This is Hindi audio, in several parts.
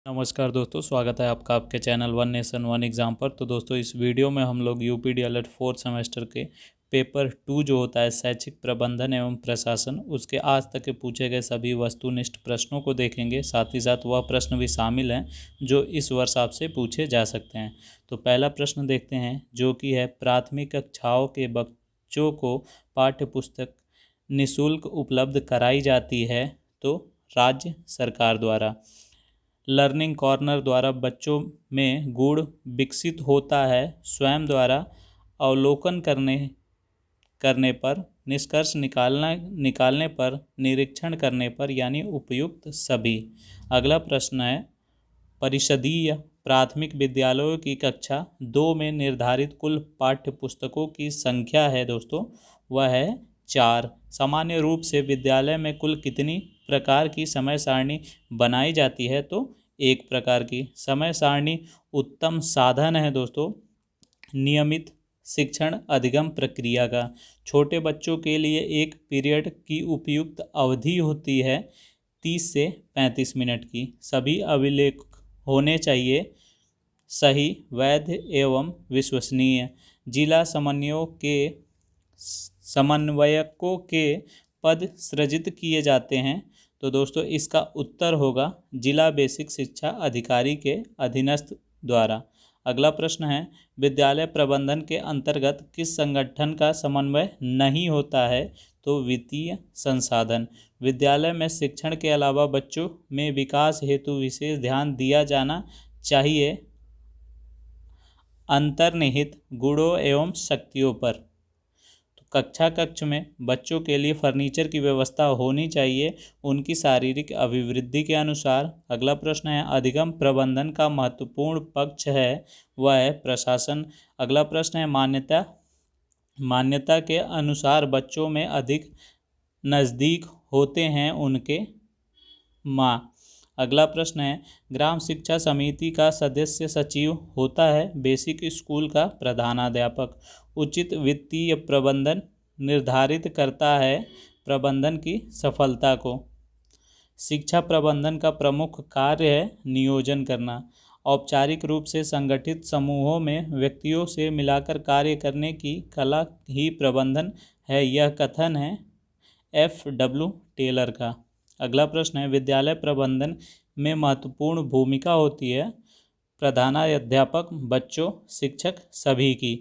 नमस्कार दोस्तों, स्वागत है आपका आपके channel one nation one exam पर। तो दोस्तों, इस वीडियो में हम लोग यूपीडीएलएड 4th सेमेस्टर के पेपर 2 जो होता है शैक्षिक प्रबंधन एवं प्रशासन, उसके आज तक के पूछे गए सभी वस्तुनिष्ठ प्रश्नों को देखेंगे। साथ ही साथ वह प्रश्न भी शामिल हैं जो इस वर्ष आपसे पूछे जा सकते हैं। तो पहला प्रश्न देखते हैं, जो कि है प्राथमिक कक्षाओं के बच्चों को पाठ्य पुस्तक निःशुल्क उपलब्ध कराई जाती है तो राज्य सरकार द्वारा। लर्निंग कॉर्नर द्वारा बच्चों में गुण विकसित होता है। स्वयं द्वारा अवलोकन करने पर, निष्कर्ष निकालने पर, निरीक्षण करने पर, यानी उपयुक्त सभी। अगला प्रश्न है, परिषदीय प्राथमिक विद्यालयों की कक्षा 2 में निर्धारित कुल पाठ्य पुस्तकों की संख्या है दोस्तों, वह है 4। सामान्य रूप से विद्यालय में कुल कितनी प्रकार की समय सारणी बनाई जाती है तो 1 प्रकार की। समय सारणी उत्तम साधन है दोस्तों नियमित शिक्षण अधिगम प्रक्रिया का। छोटे बच्चों के लिए एक पीरियड की उपयुक्त अवधि होती है 30 से 35 मिनट की। सभी अभिलेख होने चाहिए सही, वैध एवं विश्वसनीय। जिला समन्वयकों के पद सृजित किए जाते हैं तो दोस्तों इसका उत्तर होगा जिला बेसिक शिक्षा अधिकारी के अधीनस्थ द्वारा। अगला प्रश्न है, विद्यालय प्रबंधन के अंतर्गत किस संगठन का समन्वय नहीं होता है तो वित्तीय संसाधन। विद्यालय में शिक्षण के अलावा बच्चों में विकास हेतु विशेष ध्यान दिया जाना चाहिए अंतर्निहित गुणों एवं शक्तियों पर। तो कक्ष में बच्चों के लिए फर्नीचर की व्यवस्था होनी चाहिए उनकी शारीरिक अभिवृद्धि के अनुसार। अगला प्रश्न है, अधिगम प्रबंधन का महत्वपूर्ण पक्ष है वह है प्रशासन। अगला प्रश्न है, मान्यता के अनुसार बच्चों में अधिक नज़दीक होते हैं उनके माँ। अगला प्रश्न है, ग्राम शिक्षा समिति का सदस्य सचिव होता है बेसिक स्कूल का प्रधानाध्यापक। उचित वित्तीय प्रबंधन निर्धारित करता है प्रबंधन की सफलता को। शिक्षा प्रबंधन का प्रमुख कार्य है नियोजन करना। औपचारिक रूप से संगठित समूहों में व्यक्तियों से मिलाकर कार्य करने की कला ही प्रबंधन है, यह कथन है F.W. टेलर का। अगला प्रश्न है, विद्यालय प्रबंधन में महत्वपूर्ण भूमिका होती है प्रधानाध्यापक, बच्चों, शिक्षक सभी की।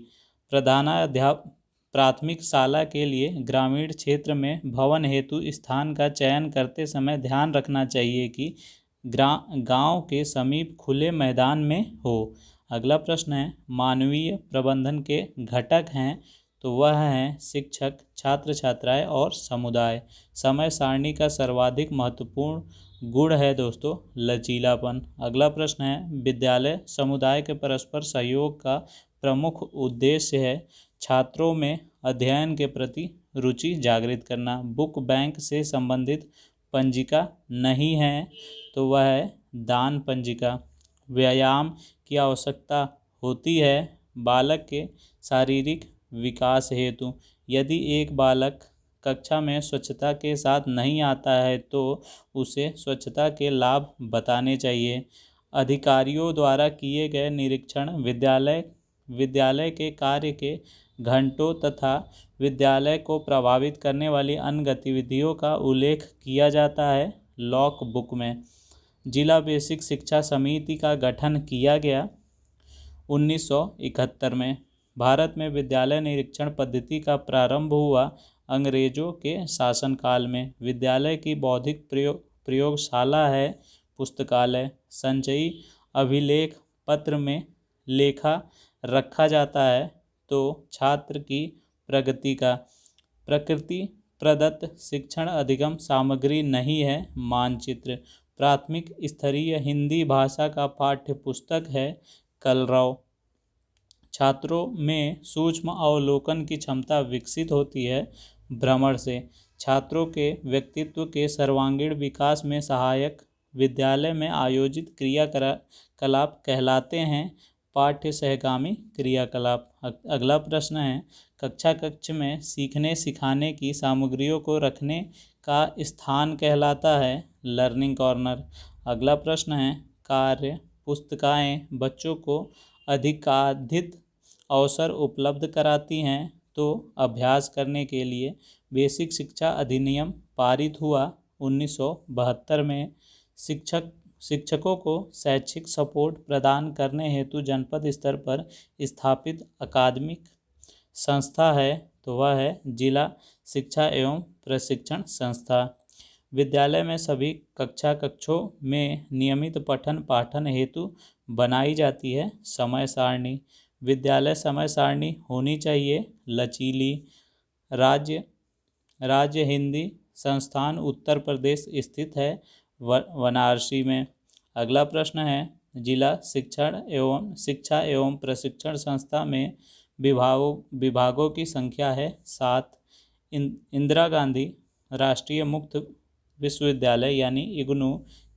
प्राथमिक शाला के लिए ग्रामीण क्षेत्र में भवन हेतु स्थान का चयन करते समय ध्यान रखना चाहिए कि गांव के समीप खुले मैदान में हो। अगला प्रश्न है, मानवीय प्रबंधन के घटक हैं तो वह हैं शिक्षक, छात्र छात्राएं और समुदाय। समय सारणी का सर्वाधिक महत्वपूर्ण गुण है दोस्तों लचीलापन। अगला प्रश्न है, विद्यालय समुदाय के परस्पर सहयोग का प्रमुख उद्देश्य है छात्रों में अध्ययन के प्रति रुचि जागृत करना। बुक बैंक से संबंधित पंजिका नहीं है तो वह है दान पंजिका। व्यायाम की आवश्यकता होती है बालक के शारीरिक विकास हेतु। यदि एक बालक कक्षा में स्वच्छता के साथ नहीं आता है तो उसे स्वच्छता के लाभ बताने चाहिए। अधिकारियों द्वारा किए गए निरीक्षण विद्यालय के कार्य के घंटों तथा विद्यालय को प्रभावित करने वाली अन्य गतिविधियों का उल्लेख किया जाता है लॉक बुक में। जिला बेसिक शिक्षा समिति का गठन किया गया 1971 में। भारत में विद्यालय निरीक्षण पद्धति का प्रारंभ हुआ अंग्रेजों के शासनकाल में। विद्यालय की बौद्धिक प्रयोगशाला है पुस्तकालय। संचयी अभिलेख पत्र में लेखा रखा जाता है तो छात्र की प्रगति का। प्रकृति प्रदत्त शिक्षण अधिगम सामग्री नहीं है मानचित्र। प्राथमिक स्तरीय हिंदी भाषा का पाठ्य पुस्तक है कलरव। छात्रों में सूक्ष्म अवलोकन की क्षमता विकसित होती है भ्रमण से। छात्रों के व्यक्तित्व के सर्वांगीण विकास में सहायक विद्यालय में आयोजित क्रियाकलाप कहलाते हैं पाठ्य सहगामी क्रियाकलाप। अगला प्रश्न है, कक्ष में सीखने सिखाने की सामग्रियों को रखने का स्थान कहलाता है लर्निंग कॉर्नर। अगला प्रश्न है, कार्य पुस्तिकाएँ बच्चों को अधिकाधिक अवसर उपलब्ध कराती हैं, तो अभ्यास करने के लिए बेसिक शिक्षा अधिनियम पारित हुआ 1972 में। शिक्षकों को शैक्षिक सपोर्ट प्रदान करने हेतु जनपद स्तर पर स्थापित अकादमिक संस्था है, तो वह है जिला शिक्षा एवं प्रशिक्षण संस्था। विद्यालय में सभी कक्षों में नियमित पठन पाठन हेतु बनाई जाती है समय सारणी। विद्यालय समय सारणी होनी चाहिए लचीली। राज्य हिंदी संस्थान उत्तर प्रदेश स्थित है वाराणसी में। अगला प्रश्न है, जिला शिक्षा एवं प्रशिक्षण संस्था में विभागों की संख्या है 7। इंदिरा गांधी राष्ट्रीय मुक्त विश्वविद्यालय यानी इग्नू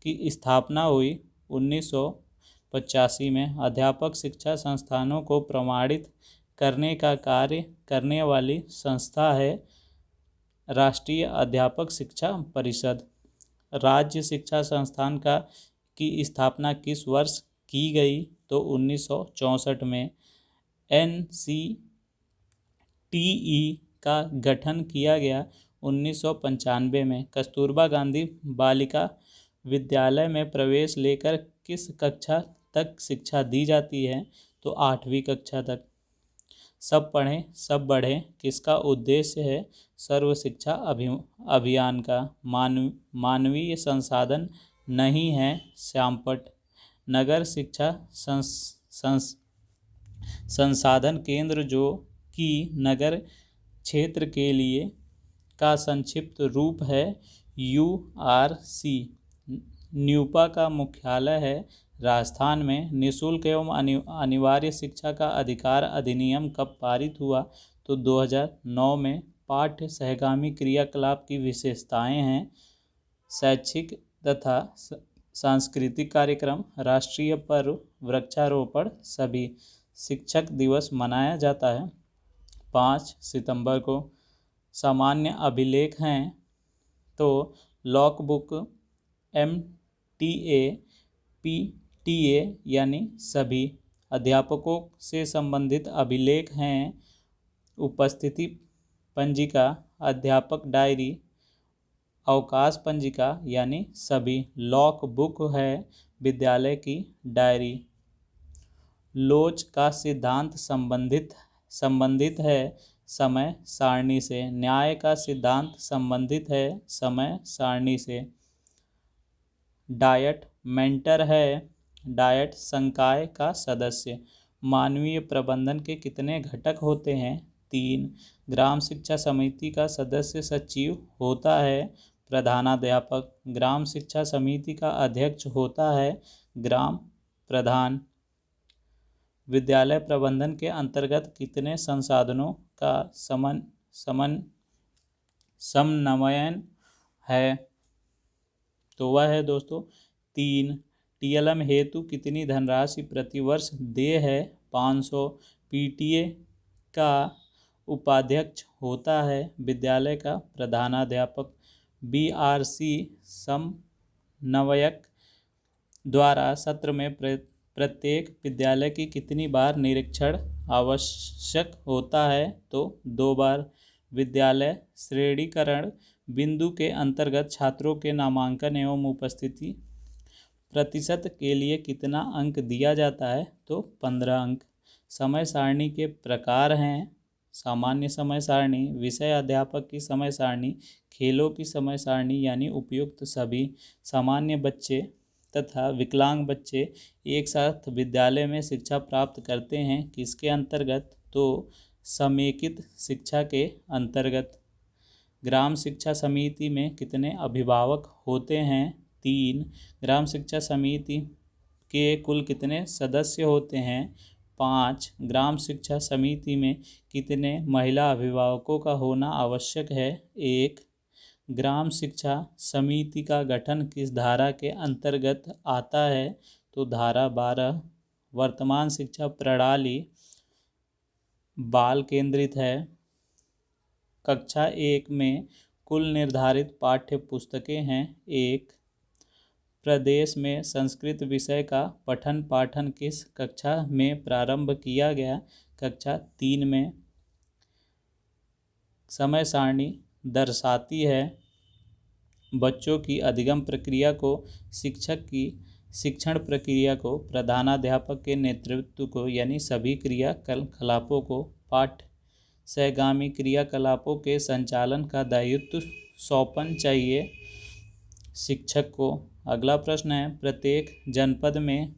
की स्थापना हुई 1985 में। अध्यापक शिक्षा संस्थानों को प्रमाणित करने का कार्य करने वाली संस्था है राष्ट्रीय अध्यापक शिक्षा परिषद। राज्य शिक्षा संस्थान की स्थापना किस वर्ष की गई? तो 1964 में। NCTE का गठन किया गया 1995 में। कस्तूरबा गांधी बालिका विद्यालय में प्रवेश लेकर किस कक्षा तक शिक्षा दी जाती है? तो 8वीं कक्षा तक। सब पढ़ें सब बढ़ें किसका उद्देश्य है? सर्व शिक्षा अभियान का। मानवीय संसाधन नहीं है श्यामपट। नगर शिक्षा संसाधन केंद्र जो कि नगर क्षेत्र के लिए का संक्षिप्त रूप है URC। न्यूपा का मुख्यालय है राजस्थान में। निःशुल्क एवं अनिवार्य शिक्षा का अधिकार अधिनियम कब पारित हुआ? तो 2009 में। पाठ्य सहगामी क्रियाकलाप की विशेषताएं हैं शैक्षिक तथा सांस्कृतिक कार्यक्रम, राष्ट्रीय पर्व, वृक्षारोपण। सभी। शिक्षक दिवस मनाया जाता है 5 सितंबर को। सामान्य अभिलेख हैं तो लॉक बुक, MTA, PTA यानी सभी। अध्यापकों से संबंधित अभिलेख हैं उपस्थिति पंजिका, अध्यापक डायरी, अवकाश पंजिका यानी सभी। लॉक बुक है विद्यालय की डायरी। लोच का सिद्धांत संबंधित है समय सारणी से। न्याय का सिद्धांत संबंधित है समय सारणी से। डायट मेंटर है डायट संकाय का सदस्य। मानवीय प्रबंधन के कितने घटक होते हैं? 3। ग्राम शिक्षा समिति का सदस्य सचिव होता है प्रधानाध्यापक। ग्राम शिक्षा समिति का अध्यक्ष होता है ग्राम प्रधान। विद्यालय प्रबंधन के अंतर्गत कितने संसाधनों का समन्वयन है? तो वह है दोस्तों 3। TLM हेतु कितनी धनराशि प्रतिवर्ष देय है? 500। PTA का उपाध्यक्ष होता है विद्यालय का प्रधानाध्यापक। BRC समन्वयक द्वारा सत्र में प्रत्येक विद्यालय की कितनी बार निरीक्षण आवश्यक होता है? तो 2 बार। विद्यालय श्रेणीकरण बिंदु के अंतर्गत छात्रों के नामांकन एवं उपस्थिति प्रतिशत के लिए कितना अंक दिया जाता है? तो 15 अंक। समय सारणी के प्रकार हैं सामान्य समय सारणी, विषय अध्यापक की समय सारणी, खेलों की समय सारणी यानी उपयुक्त सभी। सामान्य बच्चे तथा विकलांग बच्चे एक साथ विद्यालय में शिक्षा प्राप्त करते हैं किसके अंतर्गत? तो समेकित शिक्षा के अंतर्गत। ग्राम शिक्षा समिति में कितने अभिभावक होते हैं? 3। ग्राम शिक्षा समिति के कुल कितने सदस्य होते हैं? 5। ग्राम शिक्षा समिति में कितने महिला अभिभावकों का होना आवश्यक है? 1। ग्राम शिक्षा समिति का गठन किस धारा के अंतर्गत आता है? तो धारा 12। वर्तमान शिक्षा प्रणाली बाल केंद्रित है। कक्षा 1 में कुल निर्धारित पाठ्य पुस्तकें हैं 1। प्रदेश में संस्कृत विषय का पठन पाठन किस कक्षा में प्रारंभ किया गया? कक्षा 3 में। समय सारणी दर्शाती है बच्चों की अधिगम प्रक्रिया को, शिक्षक की शिक्षण प्रक्रिया को, प्रधानाध्यापक के नेतृत्व को यानी सभी क्रियाकलापों को, पाठ सहगामी क्रियाकलापों के संचालन का दायित्व सौंपना चाहिए शिक्षक को। अगला प्रश्न है, प्रत्येक जनपद में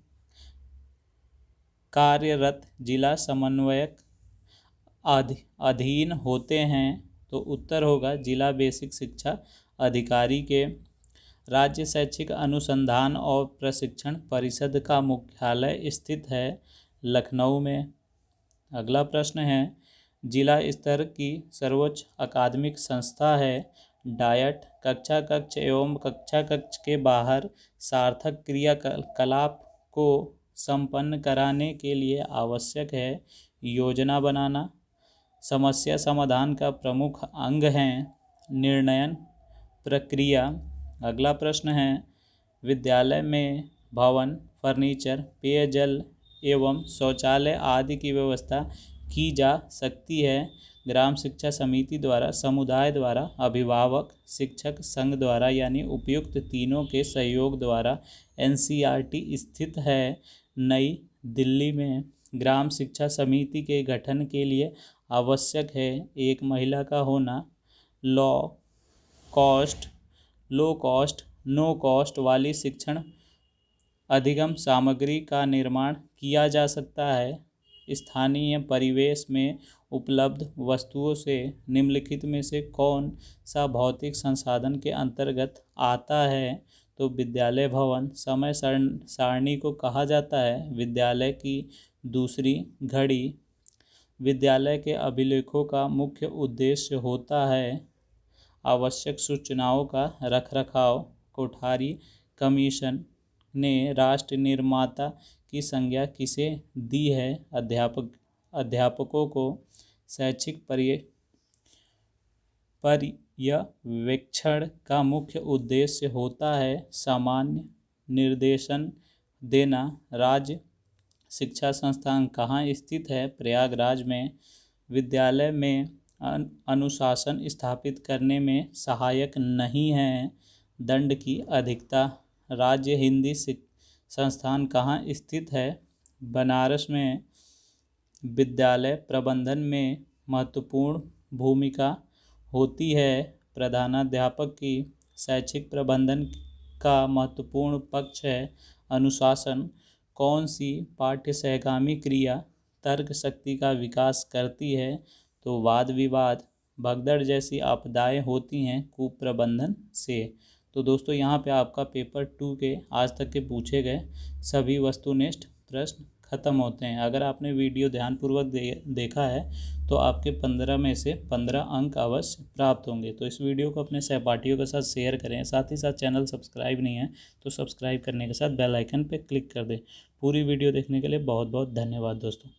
कार्यरत जिला समन्वयक अधीन होते हैं? तो उत्तर होगा जिला बेसिक शिक्षा अधिकारी के। राज्य शैक्षिक अनुसंधान और प्रशिक्षण परिषद का मुख्यालय स्थित है लखनऊ में। अगला प्रश्न है, जिला स्तर की सर्वोच्च अकादमिक संस्था है डायट। कक्षा कक्ष एवं कक्षा कक्ष के बाहर सार्थक क्रियाकलाप को संपन्न कराने के लिए आवश्यक है योजना बनाना। समस्या समाधान का प्रमुख अंग है निर्णयन प्रक्रिया। अगला प्रश्न है, विद्यालय में भवन, फर्नीचर, पेयजल एवं शौचालय आदि की व्यवस्था की जा सकती है ग्राम शिक्षा समिति द्वारा, समुदाय द्वारा, अभिभावक, शिक्षक संघ द्वारा यानी उपयुक्त तीनों के सहयोग द्वारा। NCERT स्थित है नई दिल्ली में। ग्राम शिक्षा समिति के गठन के लिए आवश्यक है एक महिला का होना। लो कॉस्ट, नो कॉस्ट वाली शिक्षण अधिगम सामग्री का निर्माण किया जा सकता है। स्थानीय परिवेश में उपलब्ध वस्तुओं से निम्नलिखित में से कौन सा भौतिक संसाधन के अंतर्गत आता है? तो विद्यालय भवन। समय सारणी को कहा जाता है विद्यालय की दूसरी घड़ी। विद्यालय के अभिलेखों का मुख्य उद्देश्य होता है आवश्यक सूचनाओं का रखरखाव। कोठारी कमीशन ने राष्ट्र निर्माता की संज्ञा किसे दी है? अध्यापकों को। शैक्षिक पर्यवेक्षण का मुख्य उद्देश्य होता है सामान्य निर्देशन देना। राज्य शिक्षा संस्थान कहाँ स्थित है? प्रयागराज में। विद्यालय में अनुशासन स्थापित करने में सहायक नहीं है दंड की अधिकता। राज्य हिंदी संस्थान कहाँ स्थित है? बनारस में। विद्यालय प्रबंधन में महत्वपूर्ण भूमिका होती है प्रधानाध्यापक की। शैक्षिक प्रबंधन का महत्वपूर्ण पक्ष है अनुशासन। कौन सी पाठ्य सहगामी क्रिया तर्क शक्ति का विकास करती है? तो वाद विवाद, भगदड़ जैसी आपदाएं होती हैं कुप्रबंधन से। तो दोस्तों यहाँ पे आपका पेपर 2 के आज तक के पूछे गए सभी वस्तुनिष्ठ प्रश्न खत्म होते हैं। अगर आपने वीडियो ध्यानपूर्वक देखा है तो आपके 15 में से 15 अंक अवश्य प्राप्त होंगे। तो इस वीडियो को अपने सहपाठियों के साथ शेयर करें। साथ ही साथ चैनल सब्सक्राइब नहीं है तो सब्सक्राइब करने के साथ बेल आइकन पर क्लिक कर दें। पूरी वीडियो देखने के लिए बहुत बहुत धन्यवाद दोस्तों।